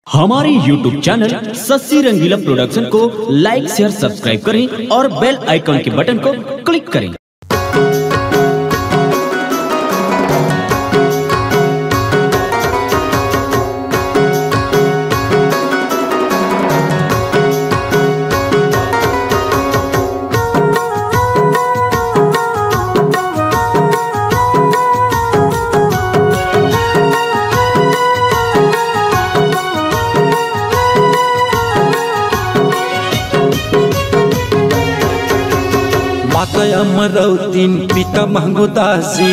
हमारे YouTube channel Shashi Rangila production को लाइक share subscribe करें और बेल आइकन के बटन को क्लिक करें। माता अमरौतीन पिता महंगुदास जी,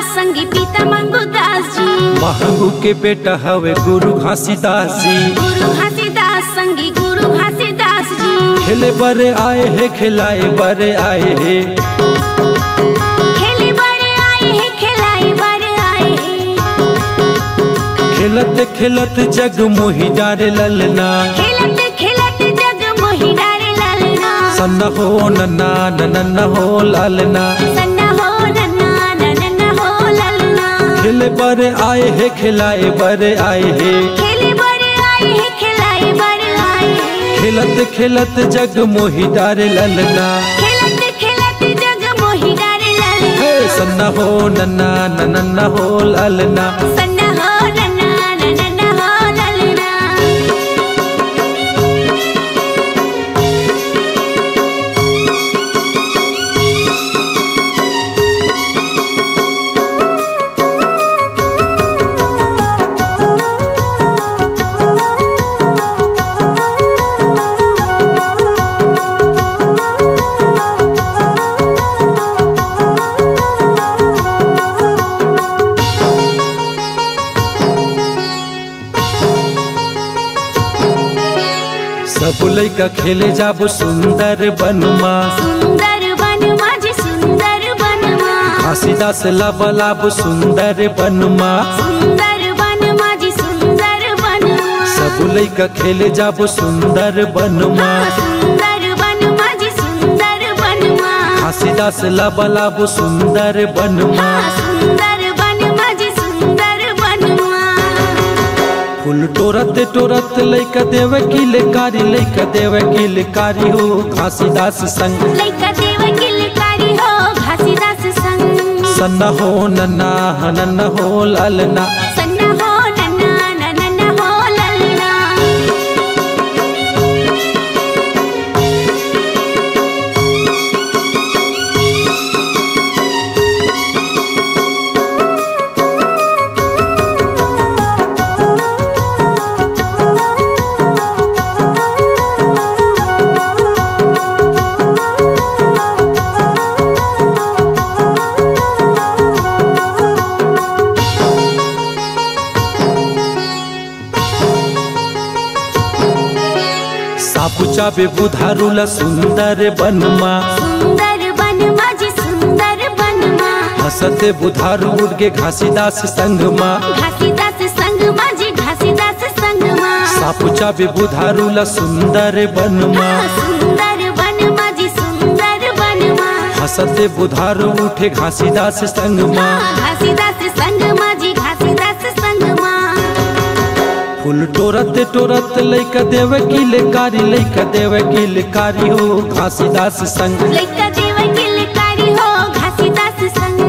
संगी पिता महंगुदास जी। महंगू के बेटा हवे गुरु घासीदास जी, गुरु घासीदास संगी गुरु घासीदास जी। खेले बरे आए है खिलाए बरे आए है, खेले बरे आए है खिलाए बरे आए है। खेलत खेलत जग मोहि डारे ललना, खेलत खेलत जग मोहि डारे ललना। सन्ना हो नन्ना नन्ना हो लालना, सन्ना हो नन्ना नन्ना हो ललना। खेले बरे आए है खिलाए बरे आए है, खेले बरे आए है खिलाए बरे आए है। खेलत खेलत जग मोहि डारे ललना, खेलत खेलत जग मोहि डारे ललना। सन्ना हो नन्ना नन्ना हो लालना। सन्ना हो नन्ना नन्ना हो ललना। सब लइका खेले जाबो सुंदर बनमा, सुंदर बनमा जी सुंदर बनमा। घासीदास लाबा लाबो सुंदर बनमा, सुंदर बनमा जी सुंदर बनमा। सब लइका खेले जाबो सुंदर बनमा, सुंदर बनमा जी सुंदर बनमा। घासीदास लाबा लाबो सुंदर बनमा। सुंदर बनमा जी सुंदर बनमा। फूल टोरत टोरत लइका देव किलकारी, लइका देव किलकारी हो घासीदास संग। लइका देव किलकारी हो घासीदास संग। सन्ना हो नन्ना नन्ना हो लालना, सन्ना हो नन्ना नन्ना हो ललना। सापु चाबे बुधारुला सुंदर बनमा, सुंदर बनमा जी सुंदर बनमा। हसते बुधारू उड़गे घासीदास संगमा, घासीदास संगमा जी घासीदास संगमा। सापु चाबे बुधारुला सुंदर बनमा, सुंदर बनमा जी सुंदर बनमा। हसते बुधारू उठे घासीदास संगमा। घासीदास संगमा जी घासीदास संगमा। फूल टोरत टोरत लइका देव किलकारी, लइका देव किलकारी हो घासीदास संग। लइका देव किलकारी हो घासीदास संग।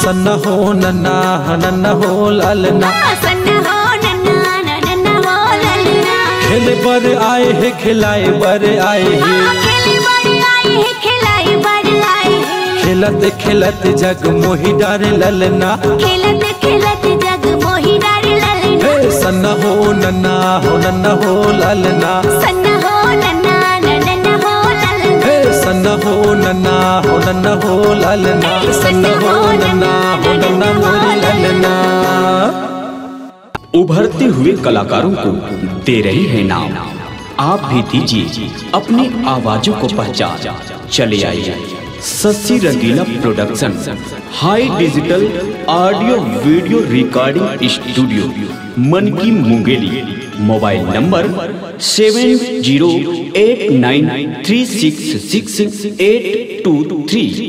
सन्ना हो नन्ना नन्ना हो लालना, सन्ना हो नन्ना नन्ना हो ललना। खेले बर आए है खिलाए बर आए है, खेले बरे आए है खिलाए बरे आए है। खेलत खेलत जग मोहि डारे ललना। खेलत खेलत जग मोहि डारे ललना। सन्ना हो नन्ना हो लालना, सन्ना हो नन्ना नन्ना हो ललना। सन्ना हो नन्ना हो लालना, सन्ना हो नन्ना हो लालना। उभरते हुए कलाकारों को दे रहे हैं नाम, आप भी दीजिए अपनी आवाजों को पहचान। चले आइए Sassi Rangila production high digital audio video recording studio, Manki Mungeli. Mobile number 708936668823।